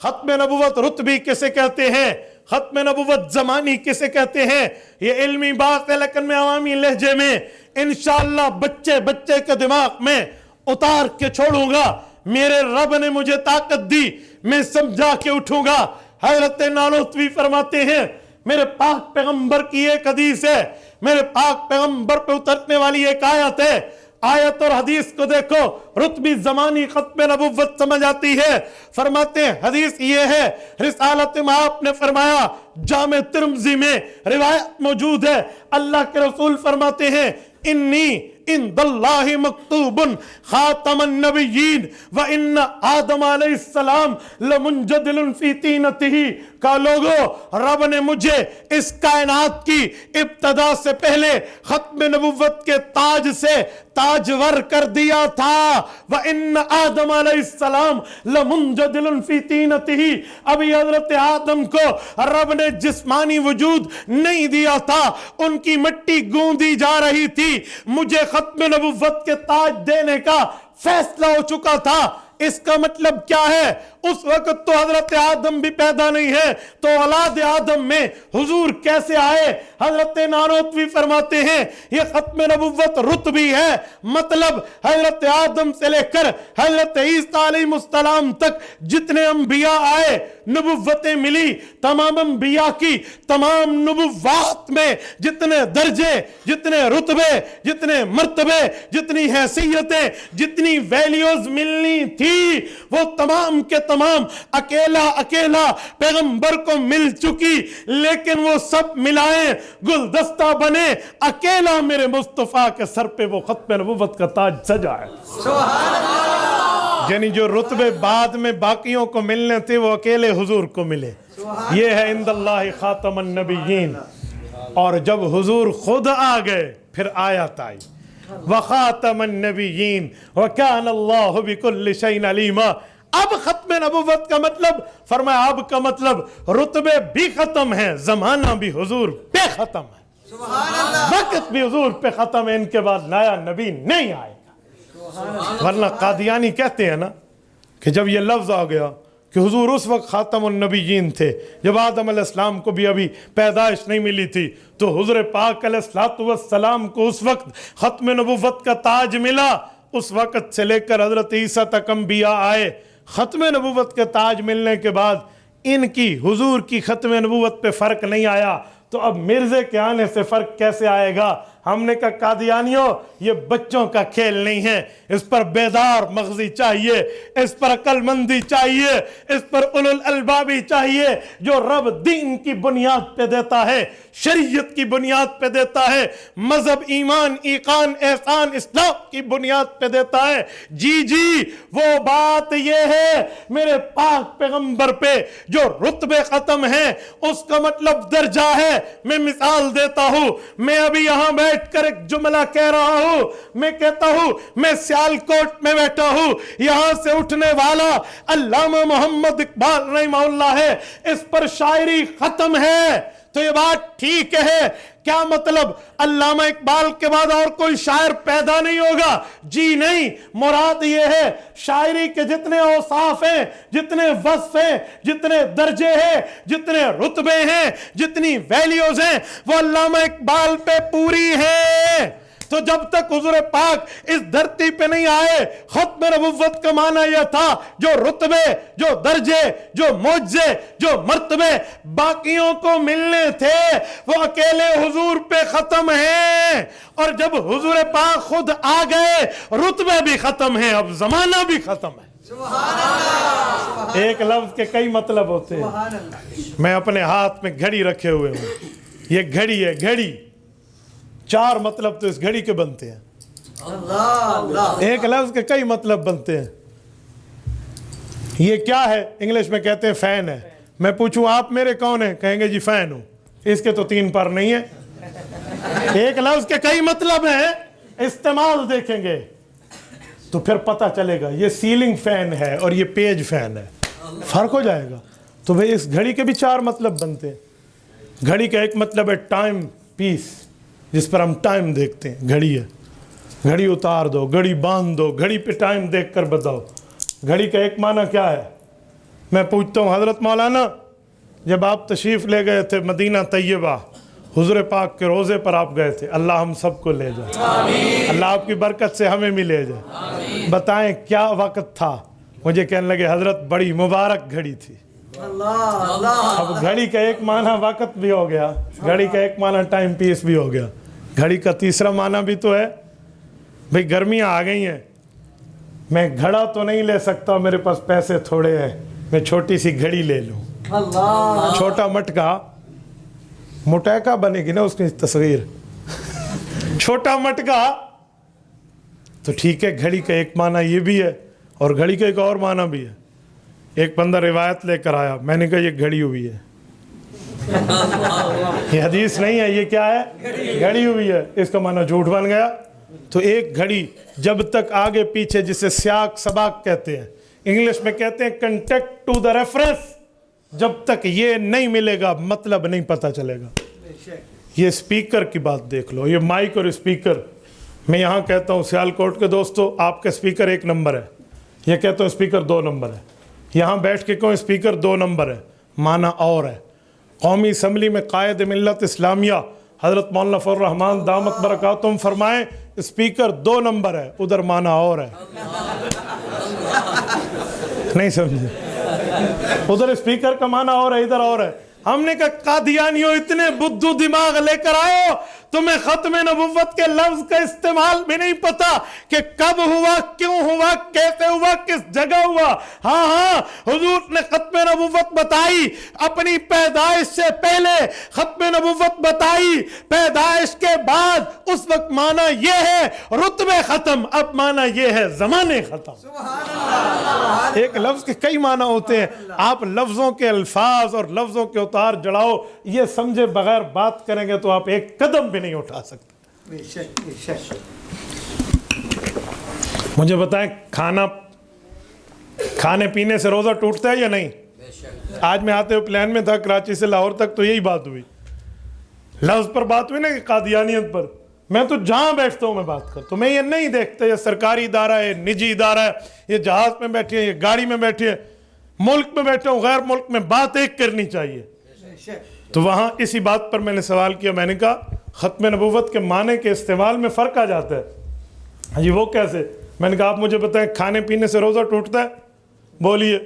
ختم نبوت رتبی کسے کہتے ہیں, ختم نبوت زمانی کسے کہتے ہیں, یہ علمی بات ہے, لیکن میں عوامی لہجے میں انشاءاللہ بچے کے دماغ میں اتار کے چھوڑوں گا. میرے رب نے مجھے طاقت دی, میں سمجھا کے اٹھوں گا. حضرت نانوتوی فرماتے ہیں, میرے پاک پیغمبر کی ایک حدیث ہے, میرے پاک پیغمبر پہ اترنے والی ایک آیت ہے. آیت اور حدیث کو دیکھو, رتبی زمانی ختم نبوت سمجھ آتی ہے. فرماتے ہیں حدیث یہ ہے, رسالت میں آپ نے فرمایا, جامع ترمذی میں روایت موجود ہے, اللہ کے رسول فرماتے ہیں, انی عند اللہ مکتوب خاتم النبیین وان آدم علیہ السلام لمنجدل فی طینتہ. کہا لوگو, رب نے مجھے اس کائنات کی ابتدا سے پہلے ختم نبوت کے تاج سے تاجور کر دیا تھا. وان آدم علیہ السلام لمنجدل فی طینتہ. ابھی حضرت آدم کو رب نے جسمانی وجود نہیں دیا تھا, ان کی مٹی گوندی جا رہی تھی. مجھے ختم نبوت کے تاج دینے کا فیصلہ ہو چکا تھا. اس کا مطلب کیا ہے, اس وقت تو حضرت آدم بھی پیدا نہیں ہے, تو اولاد آدم میں حضور کیسے آئے؟ حضرت نانوتوی فرماتے ہیں یہ ختم نبوت رتبی ہے, مطلب حضرت آدم سے لے کر حضرت عیسیٰ علیہ السلام تک جتنے انبیاء آئے, نبوتیں ملی, تمام انبیاء کی تمام نبوات میں جتنے درجے, جتنے رتبے, جتنے مرتبے, جتنی حیثیتیں, جتنی ویلیوز ملنی تھی, وہ تمام کے تمام اکیلا پیغمبر کو مل چکی. لیکن وہ سب ملائیں گلدستہ بنے, اکیلا میرے مصطفیٰ کے سر پہ وہ ختم نبوت کا تاج سجا ہے. یعنی جو رتبے بعد میں باقیوں کو ملنے تھے وہ اکیلے حضور کو ملے. یہ ہے عند اللہ خاتم النبیین. اور جب حضور خود آ گئے پھر آیت آئی, وَخَاتَمَ النَّبِيِّينَ وَكَانَ اللَّهُ بِكُلِّ شَيْءٍ عَلِيمًا. اب ختم نبوت کا مطلب فرمایا, اب کا مطلب رتبے بھی ختم ہیں, زمانہ بھی حضور پہ ختم ہے, وقت بھی حضور پہ ختم ہے, ان کے بعد نیا نبی نہیں آئے گا. ورنہ قادیانی کہتے ہیں نا کہ جب یہ لفظ آ گیا کہ حضور اس وقت خاتم النبیین تھے جب آدم علیہ السلام کو بھی ابھی پیدائش نہیں ملی تھی, تو حضور پاک علیہ السلام کو اس وقت ختم نبوت کا تاج ملا. اس وقت سے لے کر حضرت عیسیٰ تک انبیاء آئے, ختم نبوت کے تاج ملنے کے بعد ان کی حضور کی ختم نبوت پہ فرق نہیں آیا, تو اب مرزے کے آنے سے فرق کیسے آئے گا؟ ہم نے کہا قادیانیوں یہ بچوں کا کھیل نہیں ہے, اس پر بیدار مغزی چاہیے, اس پر عقل مندی چاہیے, اس پر اولو الالبابی چاہیے, جو رب دین کی بنیاد پہ دیتا ہے, شریعت کی بنیاد پہ دیتا ہے, مذہب, ایمان, ایقان, احسان, اسلام کی بنیاد پہ دیتا ہے. جی وہ بات یہ ہے میرے پاک پیغمبر پہ جو رتبے ختم ہیں اس کا مطلب درجہ ہے. میں مثال دیتا ہوں, میں ابھی یہاں بیٹھ کر ایک جملہ کہہ رہا ہوں, میں کہتا ہوں میں سیالکوٹ میں بیٹھا ہوں, یہاں سے اٹھنے والا علامہ محمد اقبال رحمہ اللہ ہے, اس پر شاعری ختم ہے, تو یہ بات ٹھیک ہے. کیا مطلب علامہ اقبال کے بعد اور کوئی شاعر پیدا نہیں ہوگا؟ جی نہیں, مراد یہ ہے شاعری کے جتنے اوصاف ہیں, جتنے وصف ہیں, جتنے درجے ہیں, جتنے رتبے ہیں, جتنی ویلیوز ہیں, وہ علامہ اقبال پہ پوری ہیں. تو جب تک حضور پاک اس دھرتی پہ نہیں آئے, ختم نبوت کا معنی یہ تھا جو رتبے, جو درجے, جو معجزے, جو مرتبے باقیوں کو ملنے تھے وہ اکیلے حضور پہ ختم ہیں. اور جب حضور پاک خود آ گئے رتبے بھی ختم ہیں, اب زمانہ بھی ختم ہے. ایک لفظ کے کئی مطلب ہوتے ہیں. میں اپنے ہاتھ میں گھڑی رکھے ہوئے ہوں, یہ گھڑی ہے, گھڑی, 4 مطلب تو اس گھڑی کے بنتے ہیں. ایک لفظ کے کئی مطلب بنتے ہیں. یہ کیا ہے؟ انگلش میں کہتے ہیں فین ہے. میں پوچھوں آپ میرے کون ہیں؟ کہیں گے جی فین ہوں. اس کے تو 3 پر نہیں ہے. ایک لفظ کے کئی مطلب ہیں, استعمال دیکھیں گے تو پھر پتہ چلے گا یہ سیلنگ فین ہے اور یہ پیج فین ہے, فرق ہو جائے گا. تو بھئی اس گھڑی کے بھی 4 مطلب بنتے ہیں. گھڑی کا ایک مطلب ہے ٹائم پیس, جس پر ہم ٹائم دیکھتے ہیں, گھڑی ہے, گھڑی اتار دو, گھڑی باندھ دو, گھڑی پہ ٹائم دیکھ کر بتاؤ. گھڑی کا ایک معنی کیا ہے؟ میں پوچھتا ہوں حضرت مولانا جب آپ تشریف لے گئے تھے مدینہ طیبہ حضور پاک کے روزے پر آپ گئے تھے، اللہ ہم سب کو لے جائے، اللہ آپ کی برکت سے ہمیں بھی لے جائے، بتائیں کیا وقت تھا؟ مجھے کہنے لگے حضرت بڑی مبارک گھڑی تھی۔ اب گھڑی کا ایک معنی وقت بھی ہو گیا، گھڑی کا ایک معنی ٹائم پیس بھی ہو گیا، گھڑی کا تیسرا معنی بھی تو ہے بھئی گرمیاں آ گئی ہیں، میں گھڑا تو نہیں لے سکتا، میرے پاس پیسے تھوڑے ہیں، میں چھوٹی سی گھڑی لے لوں، چھوٹا مٹکا، مٹیکا بنے گی نا اس کی تصویر، چھوٹا مٹکا تو ٹھیک ہے۔ گھڑی کا ایک معنی یہ بھی ہے، اور گھڑی کا ایک اور معنی بھی ہے۔ ایک بندہ روایت لے کر آیا، میں نے کہا یہ گھڑی ہوئی ہے، یہ حدیث نہیں ہے، یہ کیا ہے؟ گھڑی ہوئی ہے، اس کا معنی جھوٹ بن گیا۔ تو ایک گھڑی جب تک آگے پیچھے، جسے سیاق سباق کہتے ہیں، انگلش میں کہتے ہیں کنٹیکٹ ٹو دا ریفرنس، جب تک یہ نہیں ملے گا مطلب نہیں پتہ چلے گا۔ یہ سپیکر کی بات دیکھ لو، یہ مائک اور سپیکر، میں یہاں کہتا ہوں سیالکوٹ کے دوستو آپ کا سپیکر 1 نمبر ہے، یہ کہتا ہوں سپیکر 2 نمبر ہے، یہاں بیٹھ کے کہوں سپیکر 2 نمبر ہے، معنی اور ہے۔ قومی اسمبلی میں قائد ملت اسلامیہ حضرت مولانا فضل الرحمان دامت برکاتہم فرمائیں سپیکر 2 نمبر ہے، ادھر معنی اور ہے، نہیں سمجھے؟ ادھر سپیکر کا معنی اور ہے، ادھر اور ہے۔ ہم نے کہا قادیانیوں اتنے بدھو دماغ لے کر آؤ، تمہیں ختم نبوت کے لفظ کا استعمال بھی نہیں پتا کہ کب ہوا، کیوں ہوا، کیسے ہوا، کس جگہ ہوا۔ ہاں ہاں حضور نے ختم نبوت بتائی، اپنی پیدائش سے پہلے ختم نبوت بتائی، پیدائش کے بعد اس وقت معنی یہ ہے رتبے ختم، اب معنی یہ ہے زمانے ختم۔ ایک لفظ کے کئی معنی ہوتے ہیں، آپ لفظوں کے الفاظ اور لفظوں کے اتار جڑاؤ یہ سمجھے بغیر بات کریں گے تو آپ ایک قدم بھی نہیں اٹھا سکتے۔ مجھے بتائیں کھانے پینے سے روزہ ٹوٹتا ہے یا نہیں؟ آج میں آتے ہوئے پلان میں تھا کراچی سے لاہور تک تو یہی بات ہوئی، لفظ پر بات ہوئی نا کہ قادیانیت پر، میں تو جہاں بیٹھتا ہوں میں بات کرتا ہوں، میں یہ نہیں دیکھتا یہ سرکاری ادارہ ہے، نجی ادارہ ہے، یہ جہاز میں بیٹھے ہیں، یہ گاڑی میں بیٹھے ہیں، ملک میں بیٹھے ہوں، غیر ملک میں، بات ایک کرنی چاہیے۔ تو وہاں اسی بات پر میں نے سوال کیا، میں نے کہا ختم نبوت کے معنی کے استعمال میں فرق آ جاتا ہے، جی وہ کیسے؟ میں نے کہا آپ مجھے بتائیں کھانے پینے سے روزہ ٹوٹتا ہے؟ بولیے،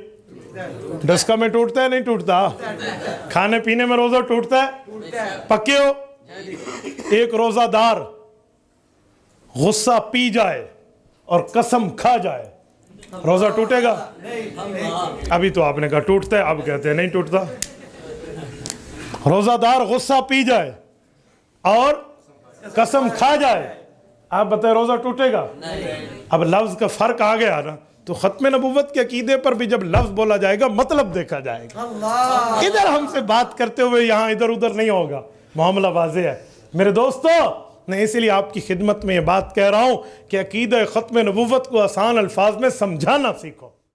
ڈسکا میں ٹوٹتا ہے نہیں ٹوٹتا؟ کھانے پینے میں روزہ ٹوٹتا ہے؟ پکے ہو؟ ایک روزہ دار غصہ پی جائے اور قسم کھا جائے، روزہ ٹوٹے گا؟ ابھی تو آپ نے کہا ٹوٹتا ہے، اب کہتے ہیں نہیں ٹوٹتا۔ روزہ دار غصہ پی جائے اور قسم کھا جائے، آپ بتائیں روزہ ٹوٹے گا؟ اب لفظ کا فرق آ گیا نا، تو ختم نبوت کے عقیدے پر بھی جب لفظ بولا جائے گا مطلب دیکھا جائے گا۔ ادھر ہم سے بات کرتے ہوئے یہاں ادھر ادھر نہیں ہوگا، معاملہ واضح ہے میرے دوستو۔ میں اسی لیے آپ کی خدمت میں یہ بات کہہ رہا ہوں کہ عقیدہ ختم نبوت کو آسان الفاظ میں سمجھانا سیکھو۔